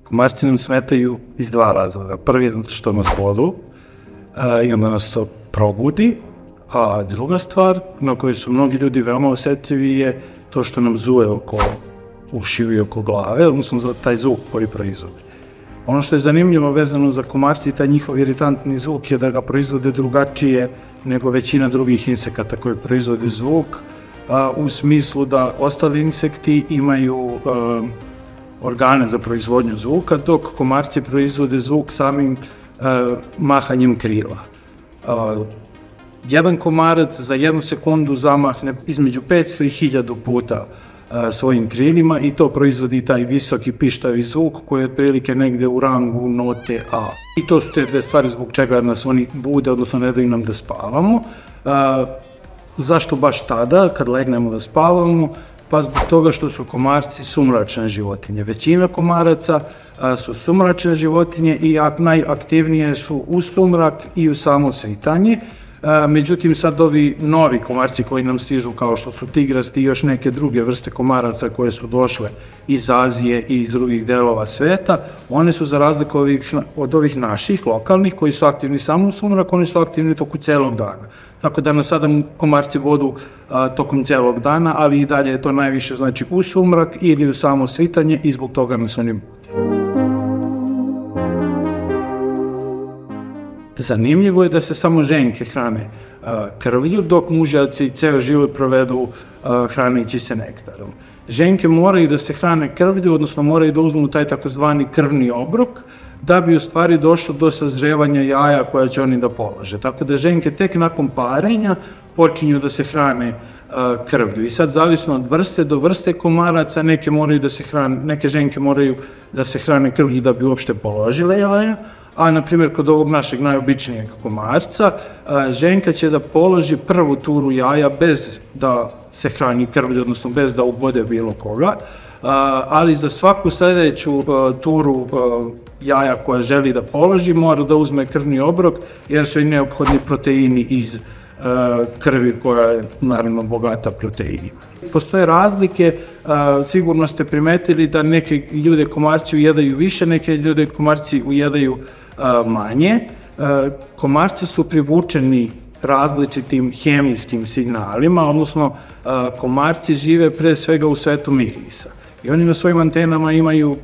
Komarci nam smetaju iz dva razloga. Prvi je zato što nas bodu i onda nas to probudi, a druga stvar na kojoj su mnogi ljudi veoma osetljivi je to što nam zuje oko ušiju i oko glave, odnosno za taj zvuk koji proizvode. Ono što je zanimljivo vezano za komarci i taj njihov iritantni zvuk je da ga proizvode drugačije nego većina drugih insekata koji proizvode zvuk, u smislu da ostali insekti imaju organe za proizvodnju zvuka, dok komarci proizvode zvuk samim mahanjem krila. Jedan komarac za 1 sekundu zamahne između 500 i 1000 puta svojim krilima i to proizvodi taj visoki pištavi zvuk koji je otprilike negde u rangu note A. I to su te dve stvari zbog čega nas oni bude, odnosno ne daju nam da spavamo. Zašto baš tada, kad legnemo da spavamo? Pa zbog toga što su komarci sumračne životinje. Većina komaraca su sumračne životinje i najaktivnije su u sumrak i u samo svitanje. Međutim, sad ovi novi komarci koji nam stižu, kao što su tigrasti i još neke druge vrste komaraca koje su došle iz Azije i iz drugih delova sveta, one su za razliku od ovih naših, lokalnih, koji su aktivni samo u sumraku, oni su aktivni toku celog dana. Tako da nas sada komarci vodu tokom celog dana, ali i dalje je to najviše znači u sumrak ili u samo svitanje i zbog toga nas oni bude. Zanimljivo je da se samo ženke hrane krvlju, dok mužjaci ceo život provedu hraneći se nektarom. Ženke moraju da se hrane krvlju, odnosno moraju da uzmu taj takozvani krvni obrok, da bi u stvari došlo do sazrevanja jaja koja će oni da polože. Tako da ženke tek nakon parenja počinju da se hrane krvlju. I sad, zavisno od vrste do vrste komaraca, neke ženke moraju da se hrane krvlju da bi uopšte položile jaja, a na primjer kod ovog našeg najobičnijeg komarca, ženka će da položi prvu turu jaja bez da se hrani krvlju, odnosno bez da ubode bilo koga, ali za svaku sledeću turu jaja koja želi da položi mora da uzme krvni obrok jer su i neophodni proteini iz krvi koja je naravno bogata proteinima. Postoje razlike, sigurno ste primetili da neke ljude komarci ujedaju više, neke ljude komarci ujedaju manje. Komarci su privučeni različitim hemijskim signalima, odnosno komarci žive pre svega u svetu mirisa. I oni na svojim antenama imaju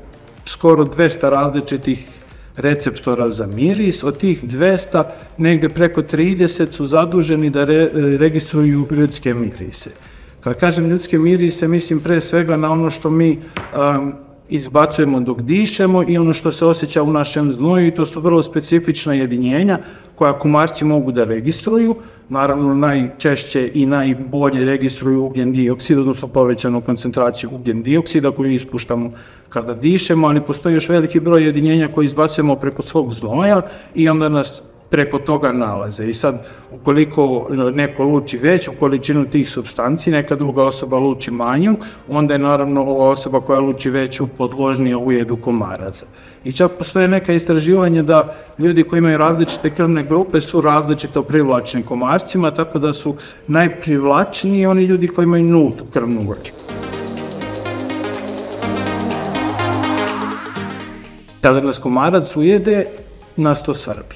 skoro 200 različitih receptora za miris, od tih 200 negde preko 30 su zaduženi da registruju ljudske mirise. Kad kažem ljudske mirise, mislim pre svega na ono što mi izbacujemo dok dišemo i ono što se osjeća u našem znoju i to su vrlo specifična jedinjenja koja komarci mogu da registruju. Naravno, najčešće i najbolje registruju ugljen dioksid, odnosno povećanu koncentraciju ugljen dioksida koju ispuštamo kada dišemo, ali postoji još veliki broj jedinjenja koje izbacujemo preko svog znoja i onda nas preko toga nalaze. I sad, ukoliko neko luči veću količinu tih supstanci, neka druga osoba luči manju, onda je naravno ova osoba koja luči veću podložnija ujedu komaraca. I čak postoje neka istraživanja da ljudi koji imaju različite krvne grupe su različito privlačni komarcima, tako da su najprivlačniji oni ljudi koji imaju nultu krvnu grupu. Kada nas komarac ujede, nas to srbi.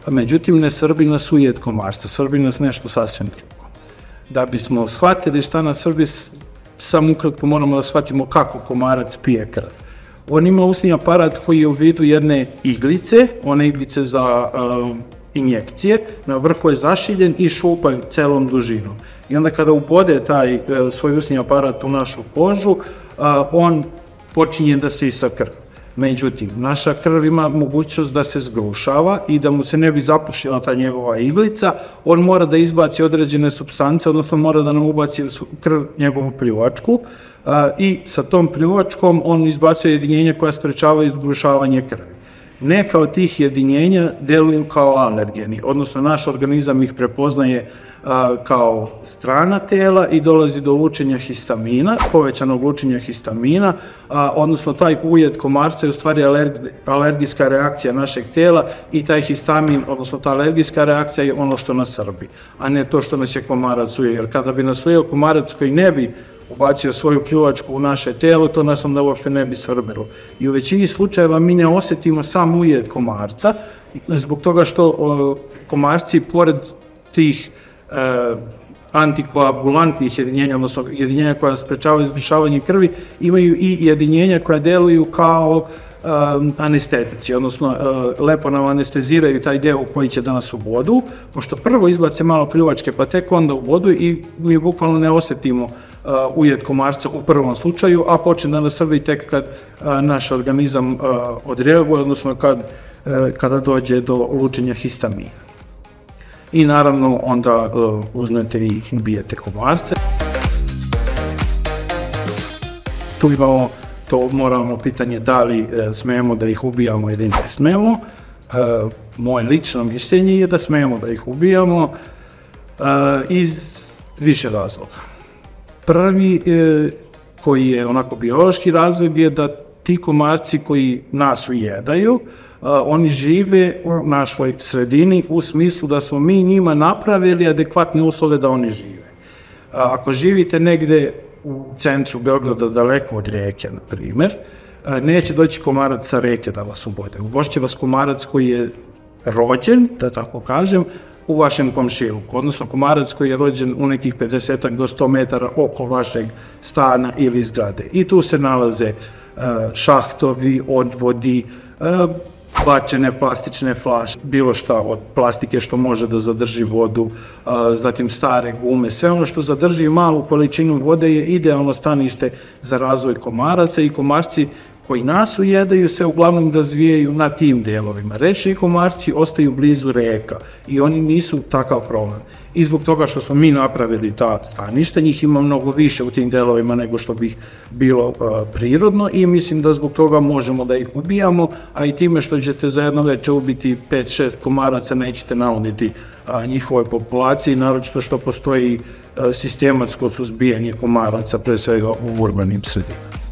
Međutim, ne srbi nas ujed komarca, srbi nas nešto sasvim drugo. Da bismo shvatili šta nas srbi, samo ukratko moramo da shvatimo kako komarac pije krv. On ima usni aparat koji je u vidu jedne iglice, one iglice za injekcije, na vrhu je zašiljen i šupa celom dužinom. I onda kada ubode taj svoj usni aparat u našu kožu, on počinje da sisa krv. Međutim, naša krv ima mogućnost da se zgrušava i da mu se ne bi zapušila ta njegova iglica, on mora da izbaci određene supstance, odnosno mora da nam ubaci krv njegovu pljuvačku i sa tom pljuvačkom on izbacuje jedinjenja koja sprečavaju zgrušavanje krvi. Neka od tih jedinjenja deluju kao alergeni, odnosno naš organizam ih prepoznaje kao strana tela i dolazi do lučenja histamina, povećanog lučenja histamina, odnosno taj ujed komarca je u stvari alergijska reakcija našeg tela i taj histamin, odnosno ta alergijska reakcija je ono što nas srbi, a ne to što nas je komarac ujeo. Jer kada bi nas ujeo komarac koji ne bi ubacio svoju pljuvačku u naše telo, to nas onda uopšte ne bi svrbilo. I u većini slučajeva mi ne osjetimo sam ujed komarca, zbog toga što komarci, pored tih antikoagulantnih jedinjenja, odnosno jedinjenja koja sprečavaju izmješavanje krvi, imaju i jedinjenja koja deluju kao anestetici, odnosno lepo nam anesteziraju taj deo koji će da nas u vodu, pošto prvo izbace malo pljuvačke, pa tek onda u vodu i mi bukvalno ne osjetimo ujed komarca u prvom slučaju, a počne da nas svrbi tek kad naš organizam odreaguje, odnosno kada dođe do lučenja histamina. I naravno onda uzmete i ubijete komarce. Tu imamo to moralno pitanje da li smemo da ih ubijamo ili ne smemo. Moje lično mišljenje je da smemo da ih ubijamo iz više razloga. Prvi, koji je onako biološki razlog, je da ti komarci koji nas ujedaju, oni žive u našoj sredini u smislu da smo mi njima napravili adekvatne uslove da oni žive. Ako živite negde u centru Beograda, daleko od reke, na primer, neće doći komarac sa reke da vas ubode. Ubošće vas komarac koji je rođen, da tako kažem, u vašem komšiluku, odnosno komarac koji je rođen u nekih 50 do 100 metara oko vašeg stana ili zgrade. I tu se nalaze šahtovi, odvodi, bačene plastične flaše, bilo šta od plastike što može da zadrži vodu, zatim stare gume, sve ono što zadrži malu količinu vode je idealno stanište za razvoj komaraca i komarci koji nas ujedaju se uglavnom razvijaju na tim delovima. Rečni komarci ostaju blizu reka i oni nisu takav problem. I zbog toga što smo mi napravili ta staništa, njih ima mnogo više u tim delovima nego što bi bilo prirodno i mislim da zbog toga možemo da ih ubijamo, a i time što ćete za jedno veče ubiti 5-6 komaraca nećete nauditi njihovoj populaciji, naročito što postoji sistematsko suzbijanje komaraca, pre svega u urbanim sredinama.